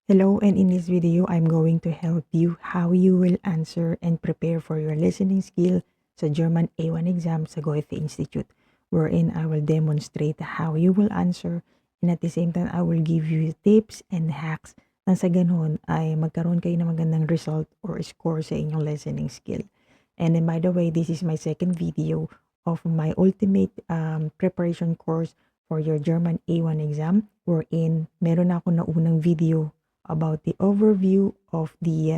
Hello, and in this video, I'm going to help you how you will answer and prepare for your listening skill sa German A1 exam sa Goethe Institute, wherein I will demonstrate how you will answer, and at the same time, I will give you tips and hacks nang sa ganun ay magkaroon kayo ng magandang result or score sa inyong listening skill. And then, by the way, this is my second video of my ultimate preparation course for your German A1 exam, wherein meron ako na unang video about the overview of the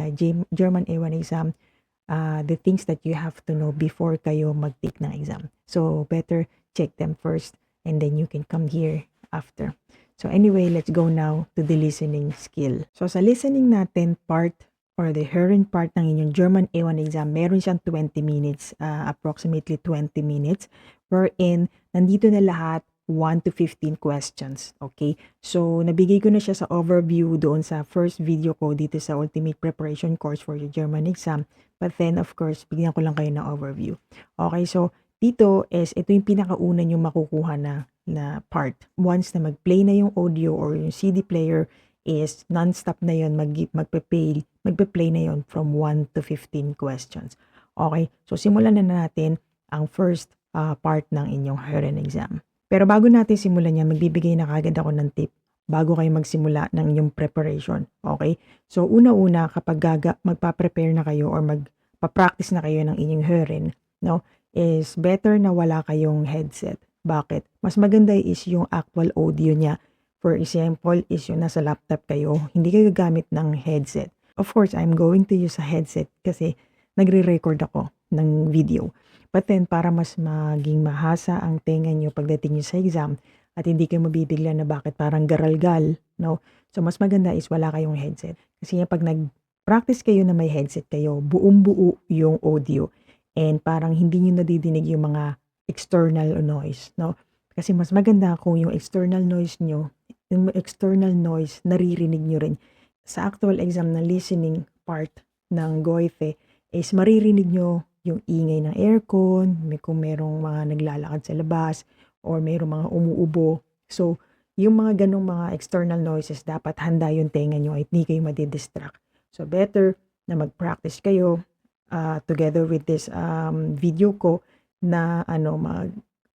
German A1 exam, the things that you have to know before kayo mag-take ng exam. So, better check them first and then you can come here after. So, anyway, let's go now to the listening skill. So, sa listening natin part or the hearing part ng inyong German A1 exam, meron siyang 20 minutes, approximately 20 minutes, wherein nandito na lahat 1 to 15 questions. Okay? So, nabigay ko na siya sa overview doon sa first video ko dito sa Ultimate Preparation Course for your German exam. But then, of course, bigyan ko lang kayo ng overview. Okay? So, dito is, ito yung pinakauna yung makukuha na part. Once na mag-play na yung audio or yung CD player is non-stop na yun, magpe-play na yun from 1 to 15 questions. Okay? So, simulan na natin ang first part ng inyong hearing exam. Pero bago natin simulan yan, magbibigay na kagad ako ng tip bago kayo magsimula ng inyong preparation. Okay? So, una-una, kapag magpa-prepare na kayo or magpa-practice na kayo ng inyong hearing, no, is better na wala kayong headset. Bakit? Mas maganda is yung actual audio niya. For example, is yung nasa laptop kayo, hindi kayo gagamit ng headset. Of course, I'm going to use a headset kasi nagre-record ako ng video. But then, para mas maging mahasa ang tenga nyo pagdating nyo sa exam at hindi kayo mabibigla na bakit parang garalgal, no? So, mas maganda is wala kayong headset. Kasi pag nag-practice kayo na may headset kayo, buong-buo yung audio and parang hindi nyo nadidinig yung mga external noise, no? Kasi mas maganda kung yung external noise nyo, yung external noise, naririnig nyo rin. Sa actual exam na listening part ng Goethe is maririnig nyo yung ingay ng aircon, kung merong mga naglalakad sa labas, or merong mga umuubo. So, yung mga ganong mga external noises, dapat handa yung tenga nyo at hindi kayo madidistract. So, better na mag-practice kayo together with this video ko na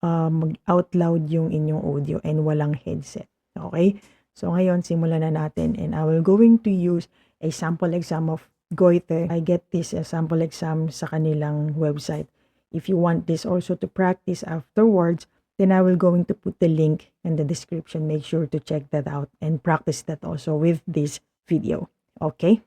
mag-out loud yung inyong audio and walang headset. Okay? So, ngayon, simulan na natin and I will going to use a sample exam of Goethe. I get this sample exam sa kanilang website. If you want this also to practice afterwards, then I will going to put the link in the description. Make sure to check that out and practice that also with this video. Okay?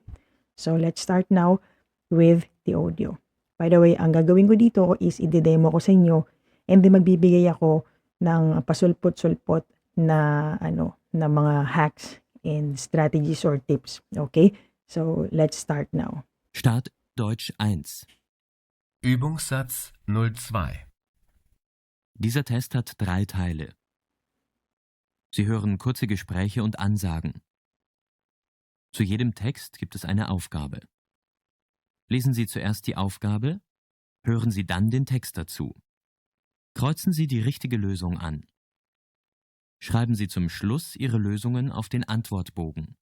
So, let's start now with the audio. By the way, ang gagawin ko dito is i-demo ko sa inyo and then magbibigay ako ng pasulpot-sulpot na na mga hacks and strategies or tips. Okay? So, let's start now. Start Deutsch 1. Übungssatz 02. Dieser Test hat 3 Teile. Sie hören kurze Gespräche und Ansagen. Zu jedem Text gibt es eine Aufgabe. Lesen Sie zuerst die Aufgabe, hören Sie dann den Text dazu. Kreuzen Sie die richtige Lösung an. Schreiben Sie zum Schluss Ihre Lösungen auf den Antwortbogen.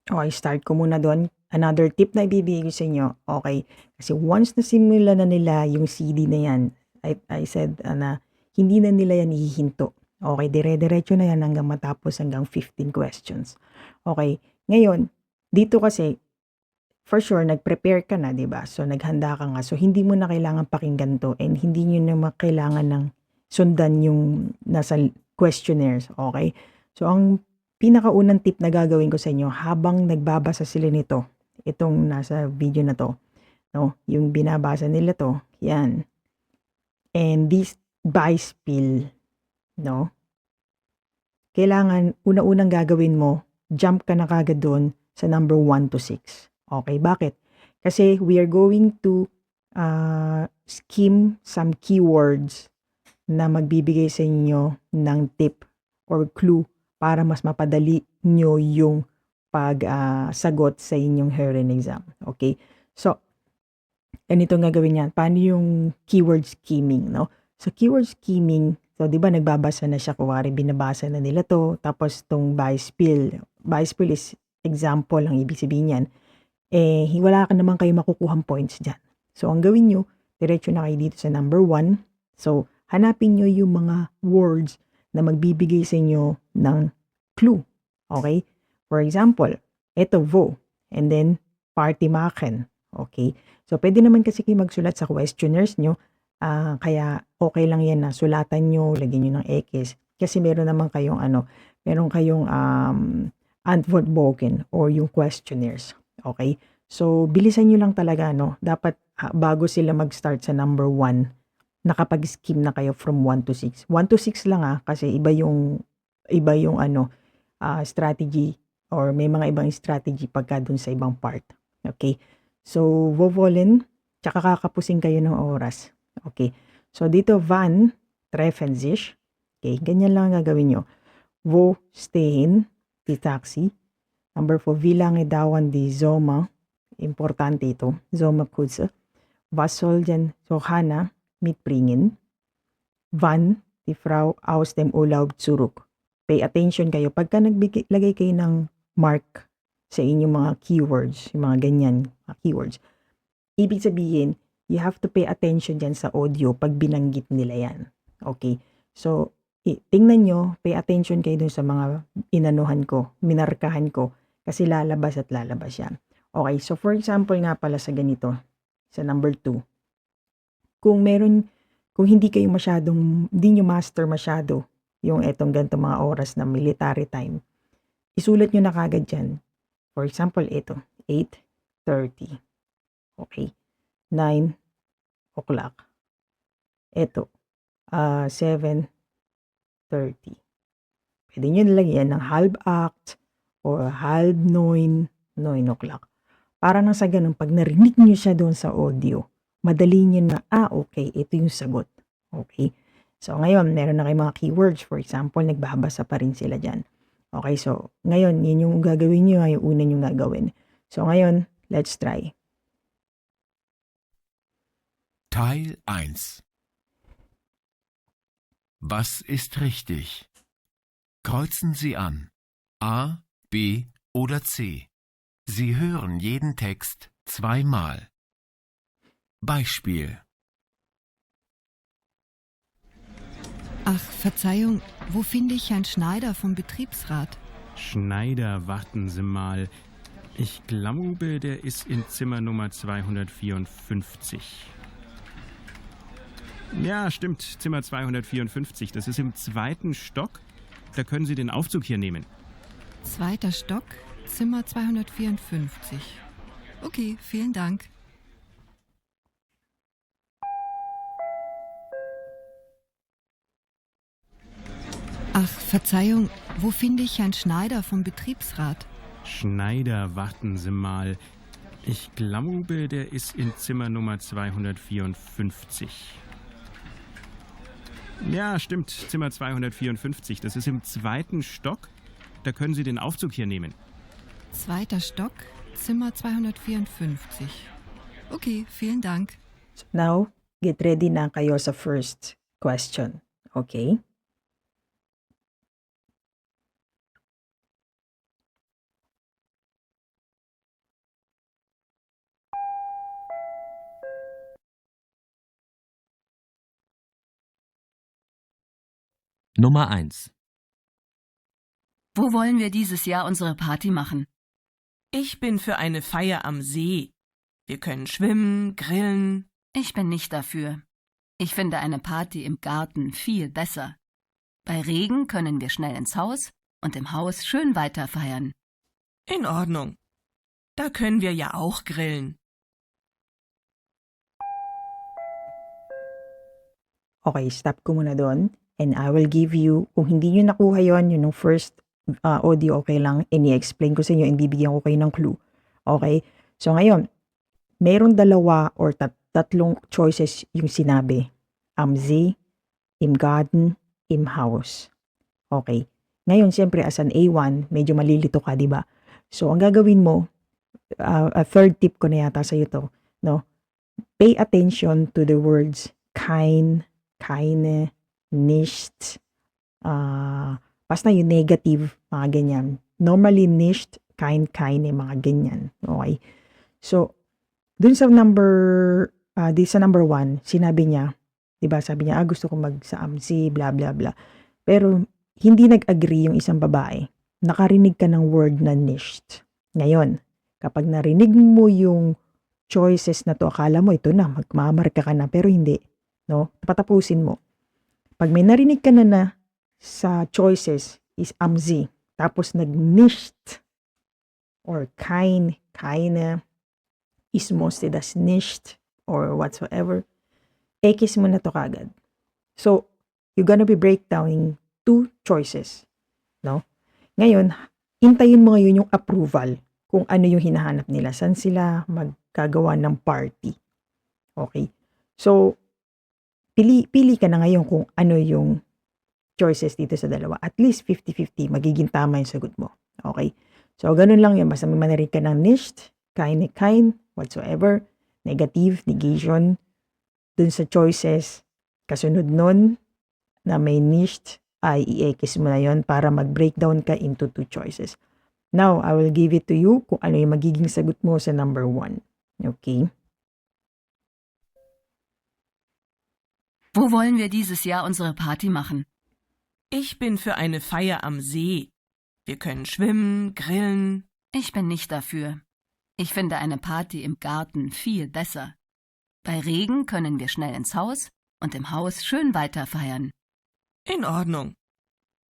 Okay, start ko muna doon. Another tip na ibibigay ko sa inyo. Okay, kasi once na simula na nila yung CD na yan, I said na hindi na nila yan hihinto. Okay, dire-diretso na yan hanggang matapos hanggang 15 questions. Okay, ngayon, dito kasi, for sure, nag-prepare ka na, di ba? So, naghanda ka nga. So, hindi mo na kailangan pakinggan to and hindi nyo na kailangan ng sundan yung nasa questionnaires. Okay? So, ang pinakaunang tip na gagawin ko sa inyo habang nagbabasa sila nito, itong nasa video na to, no? Yung binabasa nila to, yan. And this Beispiel, no? Kailangan, una-unang gagawin mo, jump ka na kagad doon sa number 1 to 6. Okay, bakit? Kasi we are going to skim some keywords na magbibigay sa inyo ng tip or clue para mas mapadali nyo yung pagsagot sa inyong hearing exam. Okay? So, ganito ang gagawin yan. Paano yung keyword skimming, no? So, keyword skimming, So, di ba nagbabasa na siya, kuwari binabasa na nila to, tapos tong Beispiel is example ang ibig sabihin yan. Wala ka naman kayo makukuhang points dyan. So, ang gawin nyo, diretso na kayo dito sa number 1. So, hanapin nyo yung mga words na magbibigay sa inyo ng clue. Okay? For example, ito, vo. And then, party maken. Okay? So, pwede naman kasi kayo magsulat sa questionnaires nyo. Kaya, okay lang yan na sulatan nyo, lagyan nyo ng X. Kasi meron naman kayong Antwortbogen or yung questionnaires. Okay? So, bilisan nyo lang talaga, no? Dapat, bago sila mag-start sa number 1, nakapag-skim na kayo from 1 to 6. 1 to 6 lang kasi iba yung strategy or may mga ibang strategy pagka dun sa ibang part. Okay? So, vovolen, tsaka kakapusin kayo ng oras. Okay? So, dito, van treffen sich. Okay? Ganyan lang gagawin nyo. Wo stehen die Taxi. Number 4, wie lange dauern die Sommer? Importante ito. Sommerkurse. Was soll denn Johanna mitbringen? Wann die Frau aus dem Urlaub zurück? Pay attention kayo. Pagka naglagay kayo ng mark sa inyong mga keywords, yung mga ganyan, keywords, ibig sabihin, you have to pay attention dyan sa audio pag binanggit nila yan. Okay? So, tingnan nyo, pay attention kayo dun sa mga inanuhan ko, minarkahan ko, kasi lalabas at lalabas yan. Okay, so for example nga pala sa ganito, sa number 2, kung hindi kayo hindi nyo master masyado yung etong ganito mga oras na military time, isulat nyo na kagad dyan. For example, ito, 8:30. Okay, 9 o'clock. Ito, 7:30. Pwede nyo nilagyan ng halb 8 or halb 9, 9 o'clock. Para nang sa ganun, pag narinig nyo siya doon sa audio, madali nyo na, okay, ito yung sagot. Okay? So, ngayon, meron na kayo mga keywords. For example, nagbabasa pa rin sila dyan. Okay, so, ngayon, yun yung gagawin nyo, yung una nyo gagawin. So, ngayon, let's try. Teil 1. Was ist richtig? Kreuzen Sie an. A, B oder C. Sie hören jeden Text zweimal. Beispiel. Ach, Verzeihung, wo finde ich Herrn Schneider vom Betriebsrat? Schneider, warten Sie mal. Ich glaube, der ist in Zimmer Nummer 254. Ja, stimmt, Zimmer 254. Das ist im 2. Stock. Da können Sie den Aufzug hier nehmen. 2. Stock, Zimmer 254. Okay, vielen Dank. Ach, Verzeihung, wo finde ich Herrn Schneider vom Betriebsrat? Schneider, warten Sie mal. Ich glaube, der ist in Zimmer Nummer 254. Ja, stimmt, Zimmer 254. Das ist im 2. Stock. Da können Sie den Aufzug hier nehmen. 2. Stock, Zimmer 254. Okay, vielen Dank. So now, get ready na kayo sa first question. Okay? Nummer 1. Wo wollen wir dieses Jahr unsere Party machen? Ich bin für eine Feier am See. Wir können schwimmen, grillen. Ich bin nicht dafür. Ich finde eine Party im Garten viel besser. Bei Regen können wir schnell ins Haus und im Haus schön weiter feiern. In Ordnung. Da können wir ja auch grillen. Okay, stop ko muna doon. And I will give you, kung hindi nyo nakuha yun yung first audio, okay lang, ini-explain ko sa inyo and bibigyan ko kayo ng clue. Okay? So ngayon, mayroong dalawa or tatlong choices yung sinabi. Am See, im Garten, im Haus. Okay. Ngayon, siyempre, as an A1, medyo malilito ka, di ba? So, ang gagawin mo, a third tip ko na yata sa iyo to, no? Pay attention to the words kein, keine, nicht, basta yung negative, mga ganyan. Normally, nicht, keine, mga ganyan. Okay? So, dun sa di sa number 1, sinabi niya, diba, sabi niya, gusto ko mag-saamsi, blah, blah, blah. Pero, hindi nag-agree yung isang babae. Nakarinig ka ng word na nicht. Ngayon, kapag narinig mo yung choices na to, akala mo ito na, magmamarka ka na, pero hindi. No? Patapusin mo. Pag may narinig ka na sa choices is amzi, tapos nag-nicht or keine, is mostly das nicht or whatsoever, X mo na to kagad. So, you're gonna be breakdowning 2 choices. No? Ngayon, intayin mo ngayon yung approval kung ano yung hinahanap nila. Saan sila magkagawa ng party. Okay? So, pili ka na ngayon kung ano yung choices dito sa dalawa. At least 50-50, magiging tama yung sagot mo. Okay? So, ganun lang yun. Basta may manarig ka ng nicht, keine, whatsoever, negative, negation, dun sa choices, kasunod nun, na may nicht, ay i-X mo na yun para mag-breakdown ka into 2 choices. Now, I will give it to you kung ano yung magiging sagot mo sa number 1. Okay? Wo wollen wir dieses Jahr unsere Party machen? Ich bin für eine Feier am See. Wir können schwimmen, grillen. Ich bin nicht dafür. Ich finde eine Party im Garten viel besser. Bei Regen können wir schnell ins Haus und im Haus schön weiter feiern. In Ordnung.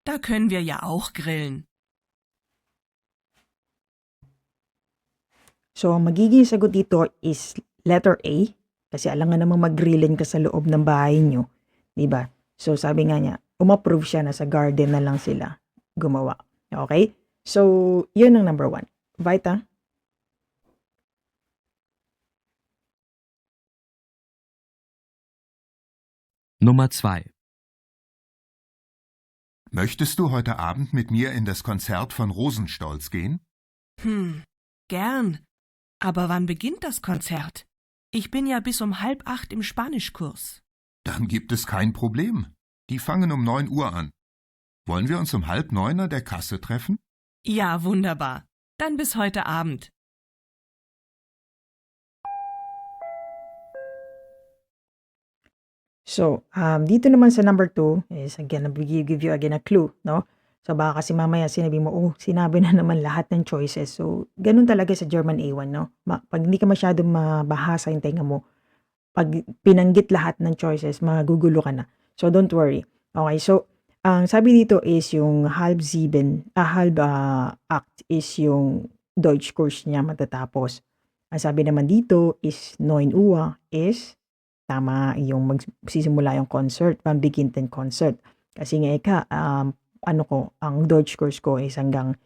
Da können wir ja auch grillen. So, ang magiging sagot dito is letter A. Kasi alangan namang mag-grilling ka sa loob ng bahay nyo. Diba? So, sabi nga niya, umapprove siya na sa garden na lang sila gumawa. Okay? So, yun ang number 1. Vita? Nummer 2. Möchtest du heute Abend mit mir in das Konzert von Rosenstolz gehen? Gern. Aber wann beginnt das Konzert? Ich bin ja bis um 7:30 im Spanischkurs. Dann gibt es kein Problem. Die fangen um 9 Uhr an. Wollen wir uns um 8:30 an der Kasse treffen? Ja, wunderbar. Dann bis heute Abend. So, dito naman sa number 2 is again, give you again a clue, no? So, baka kasi mamaya sinabi mo, sinabi na naman lahat ng choices. So, ganun talaga sa German A1, no? Pag hindi ka masyadong mabahasa yung tenga mo, pag pinanggit lahat ng choices, magugulo ka na. So, don't worry. Okay, so, ang sabi dito is yung halb act is yung Deutsch course niya matatapos. Ang sabi naman dito is 9 Uhr is tama yung magsisimula yung concert, pambiginten concert. Kasi nga ang Deutsch course ko is hanggang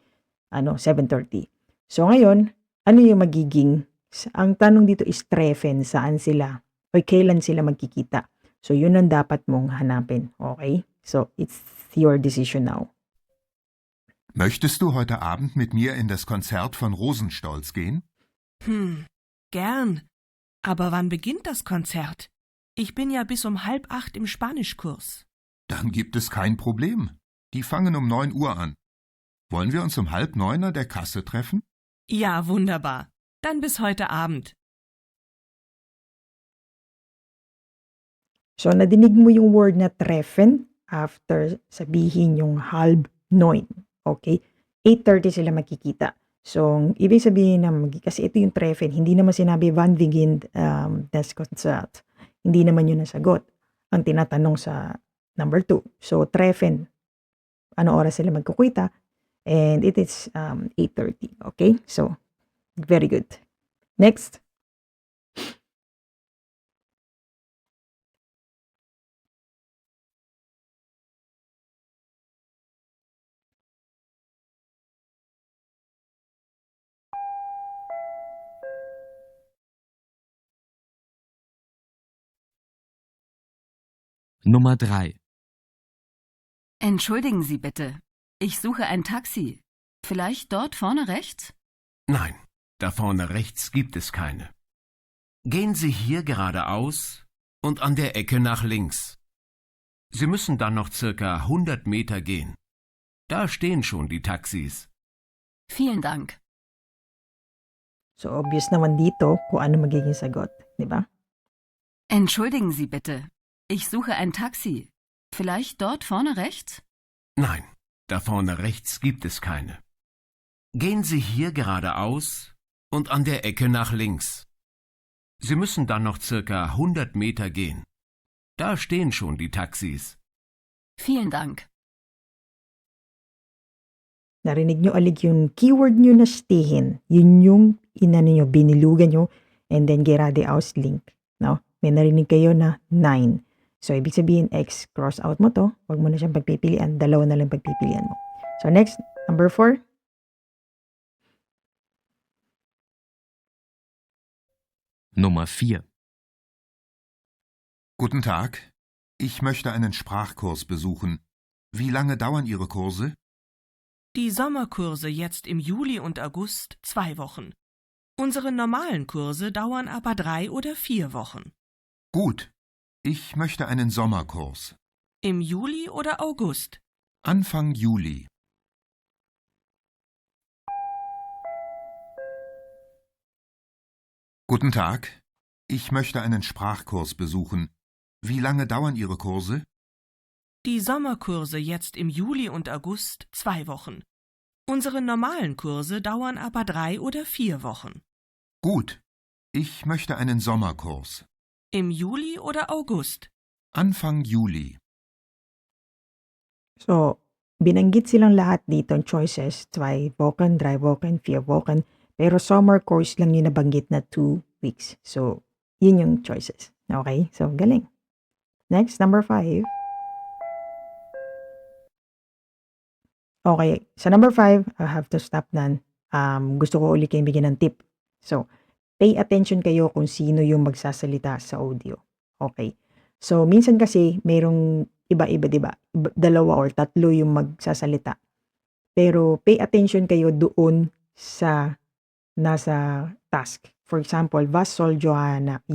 7:30. So ngayon, ano yung magiging, ang tanong dito is treffen, saan sila o kailan sila magkikita. So yun ang dapat mong hanapin, okay? So it's your decision now. Möchtest du heute Abend mit mir in das Konzert von Rosenstolz gehen? Gern. Aber wann beginnt das Konzert? Ich bin ja bis um 7:30 im Spanischkurs. Dann gibt es kein Problem. Die fangen um 9 Uhr an. Wollen wir uns um 8:30 an der Kasse treffen? Ja, wunderbar. Dann bis heute Abend. So, nadinig mo yung word na treffen after sabihin yung 8:30. Okay? 8:30 sila magkikita. So, ibig sabihin na, kasi ito yung treffen, hindi naman sinabi wann beginnt das Konzert. Hindi naman yun nasagot. Ang tinatanong sa number 2. So, treffen. Ano oras sila magkukwita? And it is 8:30. Okay? So, very good. Next. Nummer 3. Entschuldigen Sie bitte. Ich suche ein Taxi. Vielleicht dort vorne rechts? Nein, da vorne rechts gibt es keine. Gehen Sie hier geradeaus und an der Ecke nach links. Sie müssen dann noch circa 100 Meter gehen. Da stehen schon die Taxis. Vielen Dank. So, obvious naman dito kung ano magiging sagot, di ba? Entschuldigen Sie bitte. Ich suche ein Taxi. Vielleicht dort vorne rechts? Nein, da vorne rechts gibt es keine. Gehen Sie hier geradeaus und an der Ecke nach links. Sie müssen dann noch circa 100 Meter gehen. Da stehen schon die Taxis. Vielen Dank. Narinig nyo alig yung keyword nyo na stehen. Yun yung binilugan nyo, and then geradeaus link. No? May narinig kayo na 9. So, ibig sabihin, X, cross out mo to. Huwag mo na siyang pagpipilian. Dalawa na lang pagpipilian mo. So, next, number 4. Nummer 4. Guten Tag. Ich möchte einen Sprachkurs besuchen. Wie lange dauern Ihre Kurse? Die Sommerkurse jetzt im Juli und August 2 Wochen. Unsere normalen Kurse dauern aber 3 oder 4 Wochen. Gut. Ich möchte einen Sommerkurs. Im Juli oder August? Anfang Juli. Guten Tag. Ich möchte einen Sprachkurs besuchen. Wie lange dauern Ihre Kurse? Die Sommerkurse jetzt im Juli und August 2 Wochen. Unsere normalen Kurse dauern aber 3 oder 4 Wochen. Gut. Ich möchte einen Sommerkurs. Im Juli oder August? Anfang Juli. So, binanggit silang lahat dito ang choices. 2 Wochen, 3 Wochen, 4 Wochen. Pero summer course lang yung nabanggit na 2 weeks. So, yun yung choices. Okay? So, galing. Next, number 5. Okay, sa number 5, I have to stop nan. Gusto ko ulit kayong bigyan ng tip. So, pay attention kayo kung sino yung magsasalita sa audio. Okay. So, minsan kasi mayroong iba-iba, di ba? Dalawa or tatlo yung magsasalita. Pero, pay attention kayo doon sa nasa task. For example, was soll Johanna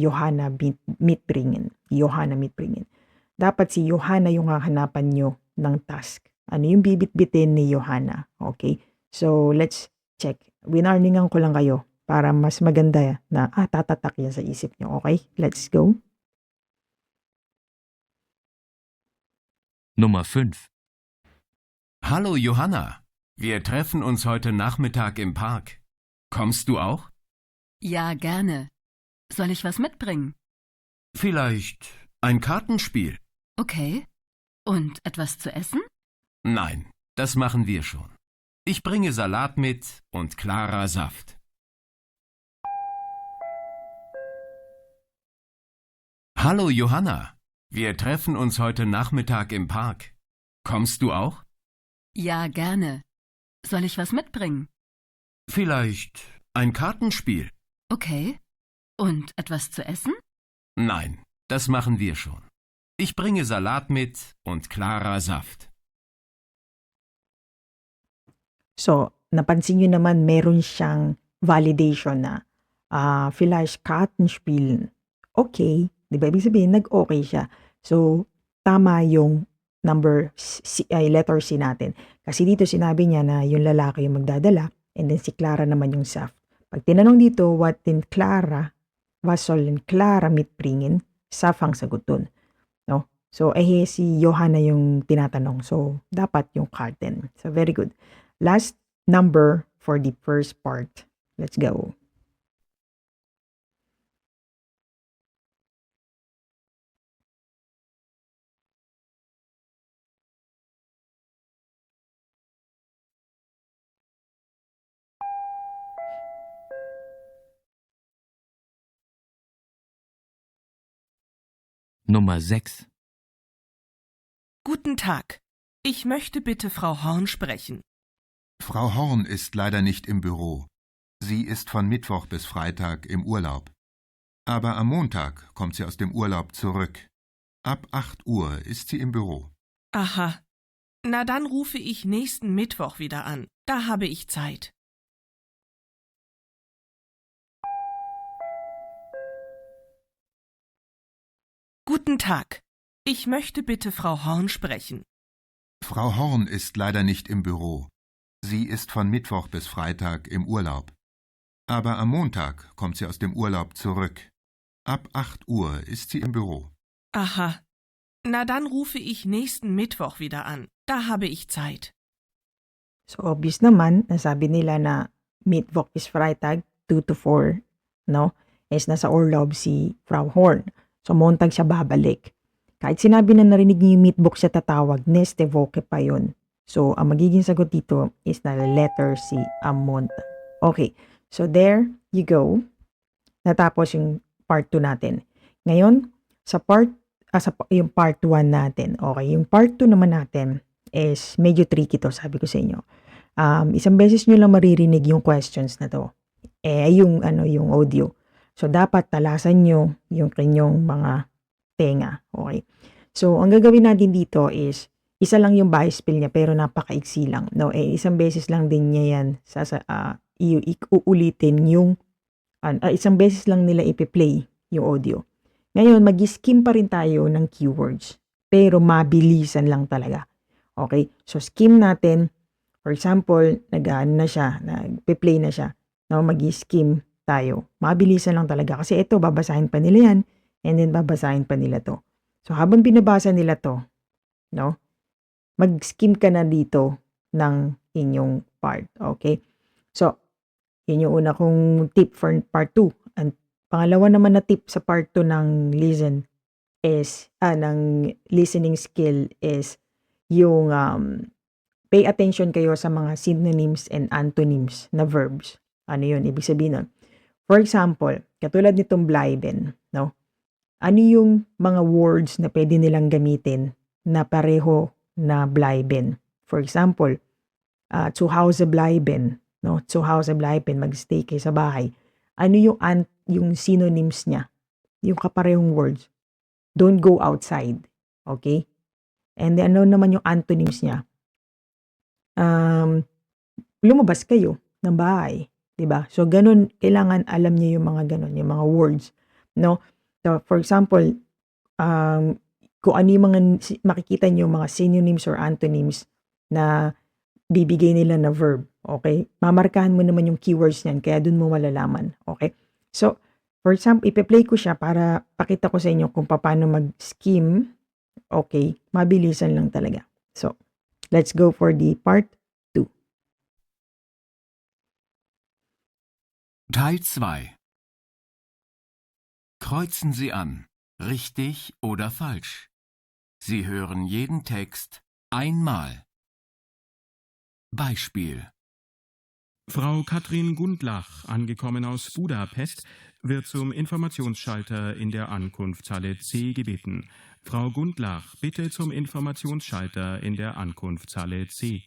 mitbringen? Johanna mitbringen. Dapat si Johanna yung hahanapan nyo ng task. Ano yung bibit-bitin ni Johanna? Okay? So, let's check. Winarningan ko lang kayo para mas maganda na tatatak yan sa isip nyo. Okay? Let's go. Nummer 5. Hallo Johanna, wir treffen uns heute Nachmittag im Park. Kommst du auch? Ja, gerne. Soll ich was mitbringen? Vielleicht ein Kartenspiel? Okay. Und etwas zu essen? Nein, das machen wir schon. Ich bringe Salat mit und klarer Saft. Hallo Johanna, wir treffen uns heute Nachmittag im Park. Kommst du auch? Ja, gerne. Soll ich was mitbringen? Vielleicht ein Kartenspiel? Okay. Und etwas zu essen? Nein, das machen wir schon. Ich bringe Salat mit und klarer Saft. So, napansin nyo naman meron siyang validation na vielleicht Karten spielen. Okay. Di ba? Ibig sabihin, nag-okay siya. So, tama yung letter C natin. Kasi dito sinabi niya na yung lalaki yung magdadala and then si Clara naman yung Saft. Pag tinanong dito, what din Clara, was soll denn Clara mitbringen? Saft ang sagot dun. No? So, si Johanna yung tinatanong. So, dapat yung Karten. So, very good. Last number for the first part. Let's go. Nummer 6. Guten Tag. Ich möchte bitte Frau Horn sprechen. Frau Horn ist leider nicht im Büro. Sie ist von Mittwoch bis Freitag im Urlaub. Aber am Montag kommt sie aus dem Urlaub zurück. Ab 8 Uhr ist sie im Büro. Aha. Na dann rufe ich nächsten Mittwoch wieder an. Da habe ich Zeit. Guten Tag. Ich möchte bitte Frau Horn sprechen. Frau Horn ist leider nicht im Büro. Sie ist von Mittwoch bis Freitag im Urlaub. Aber am Montag kommt sie aus dem Urlaub zurück. Ab 8 Uhr ist sie im Büro. Aha. Na, dann rufe ich nächsten Mittwoch wieder an. Da habe ich Zeit. So, obvious naman, nasabi nila na Mittwoch is Freitag, 2 to 4, no? Is nasa urlaub si Frau Horn. So, Montag siya babalik. Kahit sinabi na narinig niyo yung Mittwoch siya tatawag, neste voce pa yun. So, ang magiging sagot dito is na letter C, am Montag. Okay, so there you go. Natapos yung part 2 natin. Ngayon, yung part 1 natin. Okay, yung part 2 naman natin is medyo tricky to, sabi ko sa inyo. Isang beses nyo lang maririnig yung questions na to. Yung audio. So, dapat talasan nyo yung kanyang mga tenga. Okay. So, ang gagawin natin dito is, isa lang yung bias spell niya, pero napakaiksi lang. No? Isang beses lang din niya yan, uulitin yung, isang beses lang nila ipi-play yung audio. Ngayon, mag-skim pa rin tayo ng keywords, pero mabilisan lang talaga. Okay? So, skim natin. For example, nagpe-play na siya. No, mag-skim tayo. Mabilisan lang talaga. Kasi ito, babasahin pa nila yan, and then babasahin pa nila to. So, habang binabasa nila to, no, mag-skim ka na dito ng inyong part. Okay? So, yun yung una kong tip for part 2. And pangalawa naman na tip sa part 2 ng listening skill is yung pay attention kayo sa mga synonyms and antonyms na verbs. Ano yun? Ibig sabihin nun. For example, katulad nitong bleiben, no? Ano yung mga words na pwede nilang gamitin na pareho na bleiben? For example, zu Hause bleiben, no? Zu Hause bleiben, magstay kayo sa bahay. Ano yung synonyms niya? Yung kaparehong words. Don't go outside. Okay? And then, ano naman yung antonyms niya? Lumabas kayo ng bahay. Diba? So, ganun, kailangan alam niyo yung mga ganun, yung mga words. No? So, for example, kung ano yung mga, makikita niyo mga synonyms or antonyms na bibigay nila na verb. Okay? Mamarkahan mo naman yung keywords niyan, kaya dun mo malalaman. Okay? So, for example, ipe-play ko siya para pakita ko sa inyo kung paano mag-skim. Okay? Mabilisan lang talaga. So, let's go for the part 2. Teil 2. Kreuzen Sie an, richtig oder falsch. Sie hören jeden Text einmal. Beispiel: Frau Katrin Gundlach, angekommen aus Budapest, wird zum Informationsschalter in der Ankunftshalle C gebeten. Frau Gundlach, bitte zum Informationsschalter in der Ankunftshalle C.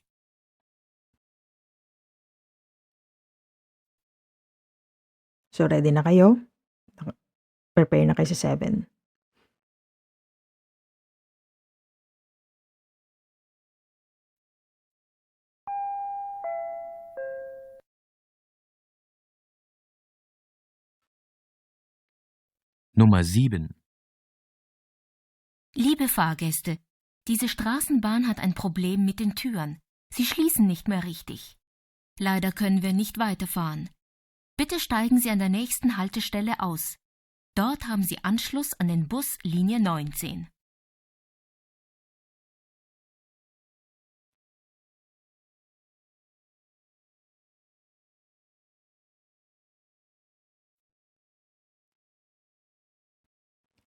So, ready na kayo? Prepare na kayo sa 7. Nummer 7. Liebe Fahrgäste, diese Straßenbahn hat ein Problem mit den Türen. Sie schließen nicht mehr richtig. Leider können wir nicht weiterfahren. Bitte steigen Sie an der nächsten Haltestelle aus. Dort haben Sie Anschluss an den Bus Linie 19.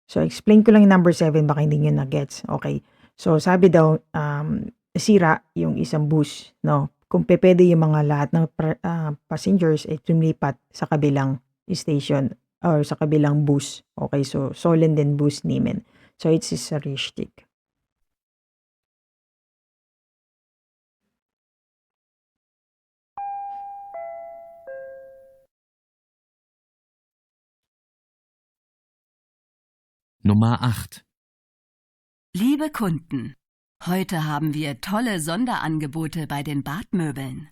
So, explain ko lang yung number 7, baka hindi nyo na-gets. Okay. So, sabi daw, nasira yung isang bus, no? Kung pwede yung mga lahat ng passengers ay tumilipat sa kabilang station or sa kabilang bus. Okay, so sollen den Bus nehmen. So, it is richtig. Nummer 8. Liebe Kunden, heute haben wir tolle Sonderangebote bei den Badmöbeln.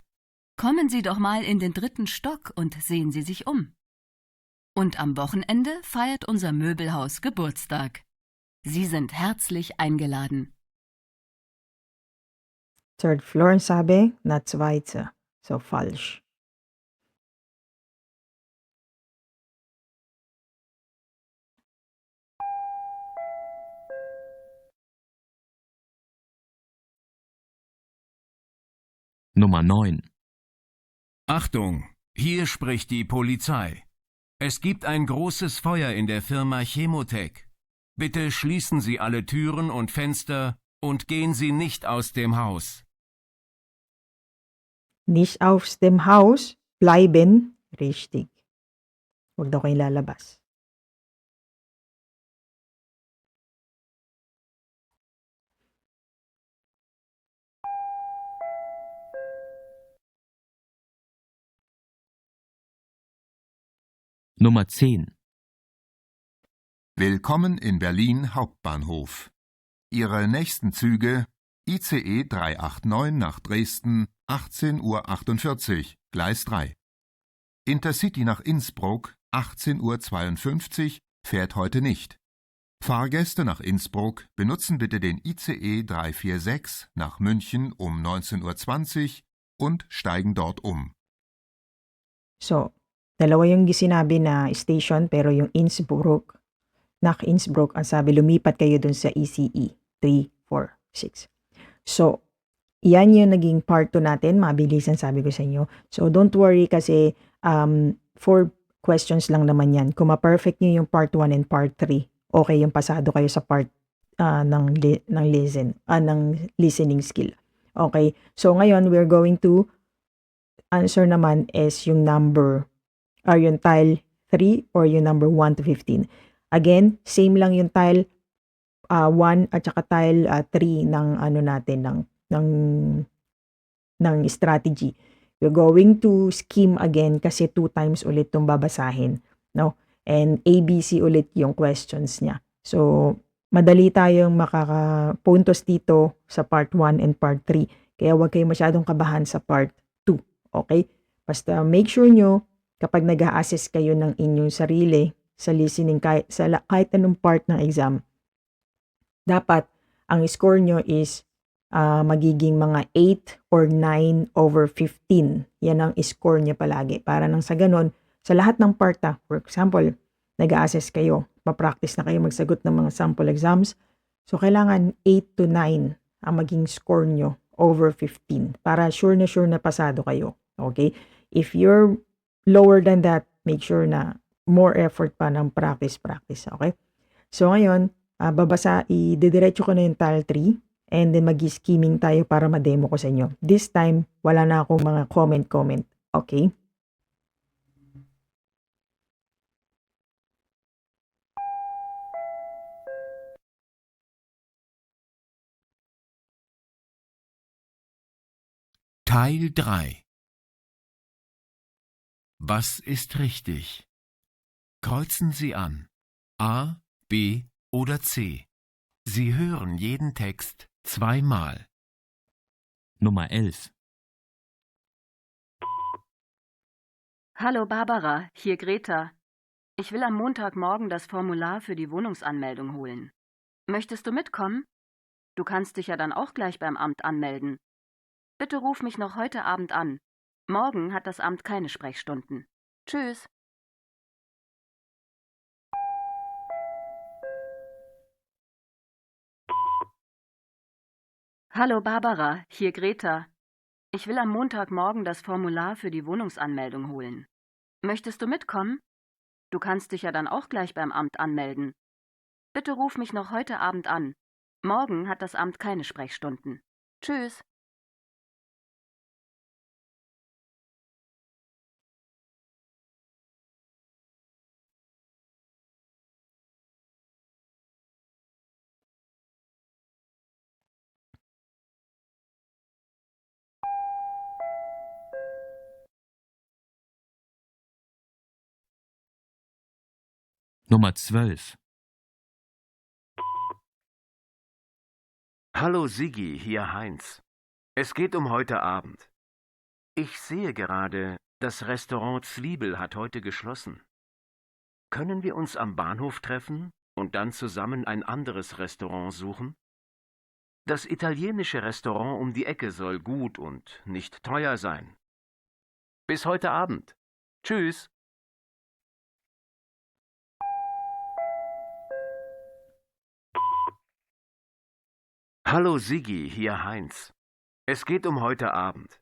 Kommen Sie doch mal in den 3. Stock und sehen Sie sich um. Und am Wochenende feiert unser Möbelhaus Geburtstag. Sie sind herzlich eingeladen. Third floor ang sabi, na zweite. So, falsch. Nummer 9. Achtung, hier spricht die Polizei. Es gibt ein großes Feuer in der Firma Chemotech. Bitte schließen Sie alle Türen und Fenster und gehen Sie nicht aus dem Haus. Nicht aus dem Haus, bleiben. Richtig. Huwag daw kayong lalabas. Nummer 10. Willkommen in Berlin Hauptbahnhof. Ihre nächsten Züge ICE 389 nach Dresden 18:48 Uhr, Gleis 3. Intercity nach Innsbruck 18:52 Uhr, fährt heute nicht. Fahrgäste nach Innsbruck benutzen bitte den ICE 346 nach München um 19:20 Uhr und steigen dort um. So, dalawa yung sinabi na station pero yung Innsbruck, nach Innsbruck, ang sabi lumipat kayo dun sa ECE 346. So, yan yung naging part 2 natin, mabilisan sabi ko sa inyo. So, don't worry kasi 4 questions lang naman yan. Kung ma-perfect nyo yung part 1 and part 3, okay yung pasado kayo sa part ng listening skill. Okay, so ngayon we're going to answer naman is yung number or yung tile 3 or yung number 1 to 15. Again, same lang yung tile 1 at saka tile 3 ng ano natin ng strategy. We're going to skim again kasi 2 times ulit itong babasahin, no? And ABC ulit yung questions niya. So, madali tayong makakapuntos dito sa part 1 and part 3. Kaya huwag kayo masyadong kabahan sa part 2. Okay? Basta make sure nyo, kapag nag-a-assess kayo ng inyong sarili sa listening, kahit anong part ng exam, dapat ang score nyo is magiging mga 8 or 9 over 15. Yan ang score nyo palagi. Para nang sa ganon, sa lahat ng part, for example, nag-a-assess kayo, ma-practice na kayo magsagot ng mga sample exams. So, kailangan 8 to 9 ang maging score nyo over 15 para sure na pasado kayo. Okay? If you're lower than that, make sure na more effort pa ng practice. Okay? So, ngayon, didiretso ko na yung tile 3 and then mag-skimming tayo para ma-demo ko sa inyo. This time, wala na akong mga comment. Okay? Teil 3. Was ist richtig? Kreuzen Sie an. A, B oder C. Sie hören jeden Text zweimal. Nummer 11. Hallo Barbara, hier Greta. Ich will am Montagmorgen das Formular für die Wohnungsanmeldung holen. Möchtest du mitkommen? Du kannst dich ja dann auch gleich beim Amt anmelden. Bitte ruf mich noch heute Abend an. Morgen hat das Amt keine Sprechstunden. Tschüss. Hallo Barbara, hier Greta. Ich will am Montagmorgen das Formular für die Wohnungsanmeldung holen. Möchtest du mitkommen? Du kannst dich ja dann auch gleich beim Amt anmelden. Bitte ruf mich noch heute Abend an. Morgen hat das Amt keine Sprechstunden. Tschüss. Nummer 12. Hallo Sigi, hier Heinz. Es geht um heute Abend. Ich sehe gerade, das Restaurant Zwiebel hat heute geschlossen. Können wir uns am Bahnhof treffen und dann zusammen ein anderes Restaurant suchen? Das italienische Restaurant um die Ecke soll gut und nicht teuer sein. Bis heute Abend. Tschüss. Hallo Siggi, hier Heinz. Es geht um heute Abend.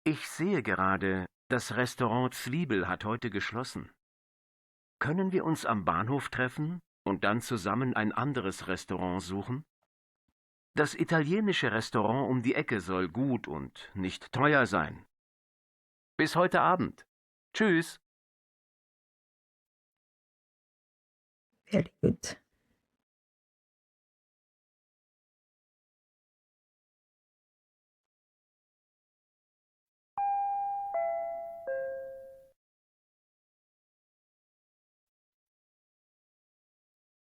Ich sehe gerade, das Restaurant Zwiebel hat heute geschlossen. Können wir uns am Bahnhof treffen und dann zusammen ein anderes Restaurant suchen? Das italienische Restaurant um die Ecke soll gut und nicht teuer sein. Bis heute Abend. Tschüss. Very good.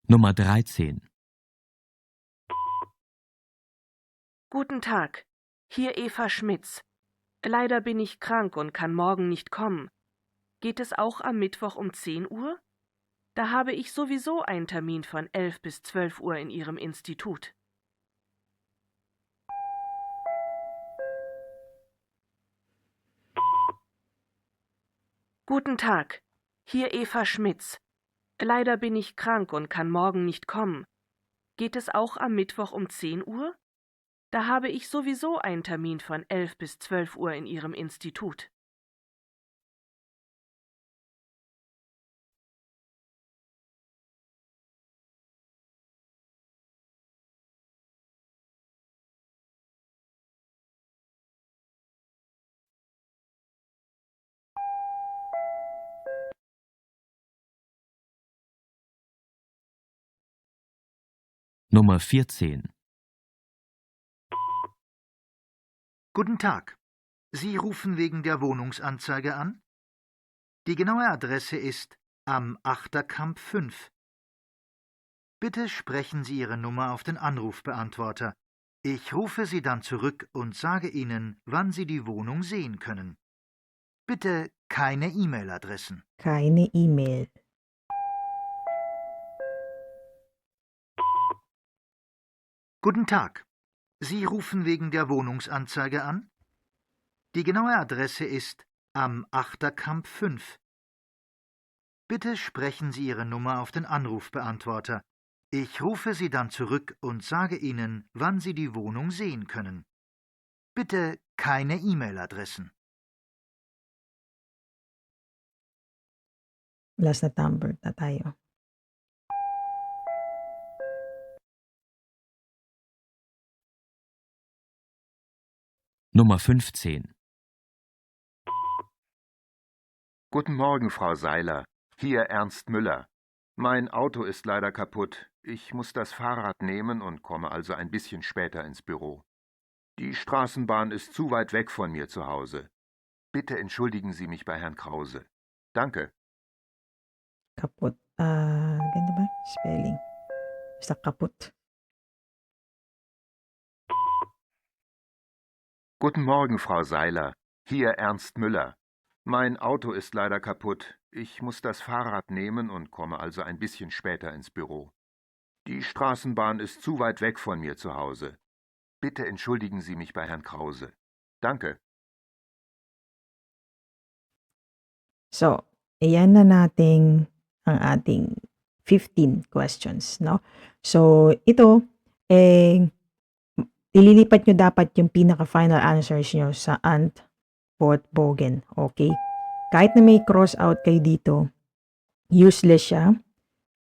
Nummer 13. Guten Tag, hier Eva Schmitz. Leider bin ich krank und kann morgen nicht kommen. Geht es auch am Mittwoch um 10 Uhr? Da habe ich sowieso einen Termin von 11 bis 12 Uhr in Ihrem Institut. Guten Tag, hier Eva Schmitz. Leider bin ich krank und kann morgen nicht kommen. Geht es auch am Mittwoch um 10 Uhr? Da habe ich sowieso einen Termin von 11 bis 12 Uhr in Ihrem Institut. Nummer 14. Guten Tag. Sie rufen wegen der Wohnungsanzeige an? Die genaue Adresse ist am Achterkamp 5. Bitte sprechen Sie Ihre Nummer auf den Anrufbeantworter. Ich rufe Sie dann zurück und sage Ihnen, wann Sie die Wohnung sehen können. Bitte keine E-Mail-Adressen. Keine E-Mail. Guten Tag. Sie rufen wegen der Wohnungsanzeige an? Die genaue Adresse ist am Achterkamp 5. Bitte sprechen Sie Ihre Nummer auf den Anrufbeantworter. Ich rufe Sie dann zurück und sage Ihnen, wann Sie die Wohnung sehen können. Bitte keine E-Mail-Adressen. Last na number na tayo. Nummer 15. Guten Morgen, Frau Seiler. Hier Ernst Müller. Mein Auto ist leider kaputt. Ich muss das Fahrrad nehmen und komme also ein bisschen später ins Büro. Die Straßenbahn ist zu weit weg von mir zu Hause. Bitte entschuldigen Sie mich bei Herrn Krause. Danke. Kaput. Ganda ba? Spelling. Basta kaput. Guten Morgen, Frau Seiler. Hier Ernst Müller. Mein Auto ist leider kaputt. Ich muss das Fahrrad nehmen und komme also ein bisschen später ins Büro. Die Straßenbahn ist zu weit weg von mir zu Hause. Bitte entschuldigen Sie mich bei Herrn Krause. Danke. So, ayan na nating ang ating 15 questions, no? So, ito, ililipat nyo dapat yung pinaka-final answers nyo sa Antwortbogen, okay? Kahit na may cross out kayo dito, useless siya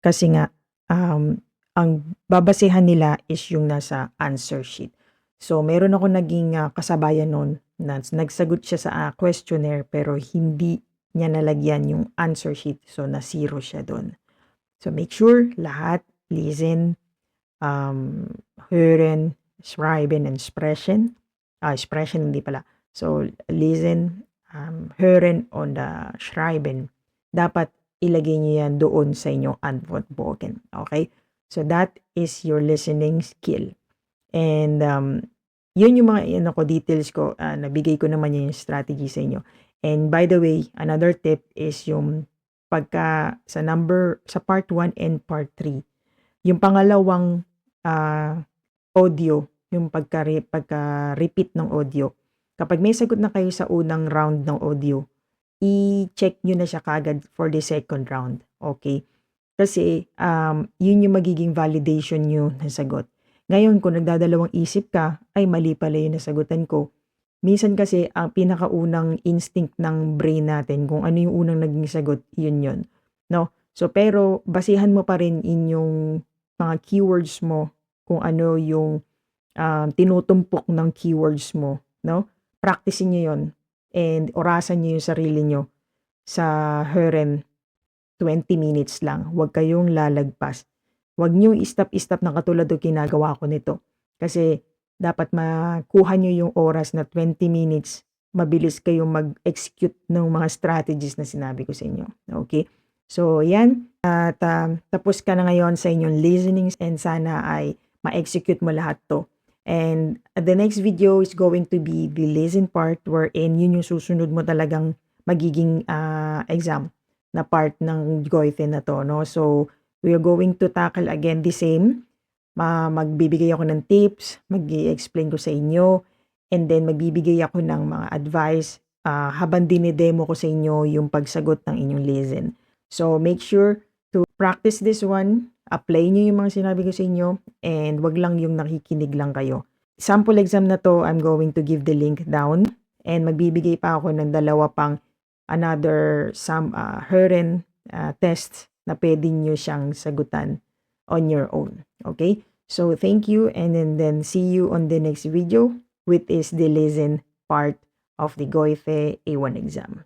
kasi nga, ang babasehan nila is yung nasa answer sheet. So, meron ako naging kasabayan nun na nagsagot siya sa questionnaire pero hindi niya nalagyan yung answer sheet. So, na-zero siya doon. So, make sure lahat listen, hören, schreiben, and sprechen. Sprechen hindi pala. So, listen, hören, und schreiben. Dapat ilagay niyo yan doon sa inyong Antwortbogen. Okay? So, that is your listening skill. And, yun yung mga details ko. Nabigay ko naman yung strategy sa inyo. And by the way, another tip is yung pagka sa part 1 and part 3, Yung pangalawang audio, yung pagka-repeat ng audio, kapag may sagot na kayo sa unang round ng audio, i-check nyo na siya kagad for the second round. Okay? Kasi yun yung magiging validation nyo ng sagot. Ngayon, kung nagdadalawang isip ka, ay mali pala yung nasagutan ko. Minsan kasi, ang pinakaunang instinct ng brain natin, kung ano yung unang naging sagot, yun. No? So, pero, basihan mo pa rin inyong mga keywords mo, kung ano yung tinutumpok ng keywords mo. No? Practicein nyo yun. And orasan nyo yung sarili nyo sa Hören 20 minutes lang. Huwag kayong lalagpas. Huwag nyo i-stop na katulad o ginagawa ko nito. Kasi dapat makuha nyo yung oras na 20 minutes. Mabilis kayong mag-execute ng mga strategies na sinabi ko sa inyo. Okay? So, yan. At tapos ka na ngayon sa inyong listenings and sana ay ma-execute mo lahat to. And the next video is going to be the listen part wherein yun yung susunod mo talagang magiging exam na part ng Goethe na to. No? So, we are going to tackle again the same. Magbibigay ako ng tips, mag-i-explain ko sa inyo, and then magbibigay ako ng mga advice habang dinidemo ko sa inyo yung pagsagot ng inyong listen. So, make sure to practice this one. Apply nyo yung mga sinabi ko sa inyo, and wag lang yung nakikinig lang kayo. Sample exam na to, I'm going to give the link down, and magbibigay pa ako ng dalawa pang another Hören test na pwede nyo siyang sagutan on your own. Okay? So, thank you, and then see you on the next video, which is the listen part of the Goethe A1 exam.